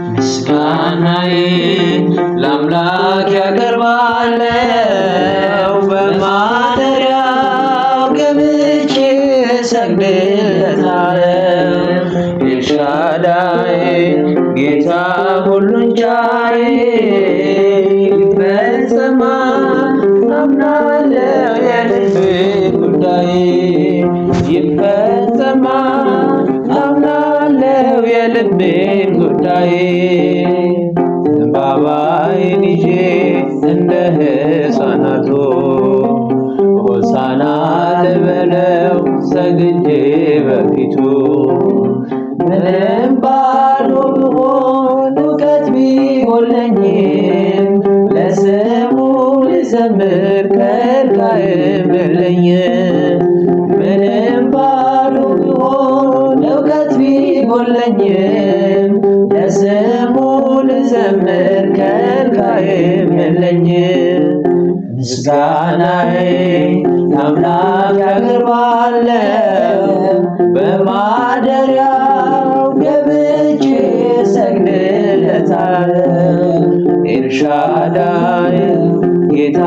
ምስጋናዬ ለአምላክ ያቀርባለው በማደሪያው ገብቼ ሰግድለታለው። ኤልሻዳይ ጌታ ሁሉን ቻይ ይፈጸማል አምናለው የልቤ ጉዳይ ይፈጸማል አምናለው የልቤን ጉዳይ። ዘንባባዬን ይዤ እንደ ሕፃናቱ ሆሳዕና ልበለው ሰግጄ በፊቱ። ምንም ባዶ ብሆን እውቀት ቢጎለኝም ለስሙ ልዘምር ከልካይም የለኝም። ምንም ባዶ ብሆን እውቀት ቢጎለኝም ለስሙ ልዘምር ከልካይም የለኝም። ምስጋናዬ ለአምላክ ያቀርባለው በማደሪያው ገብቼ ሰግድለታለው። ኤልሻዳይ ጌታ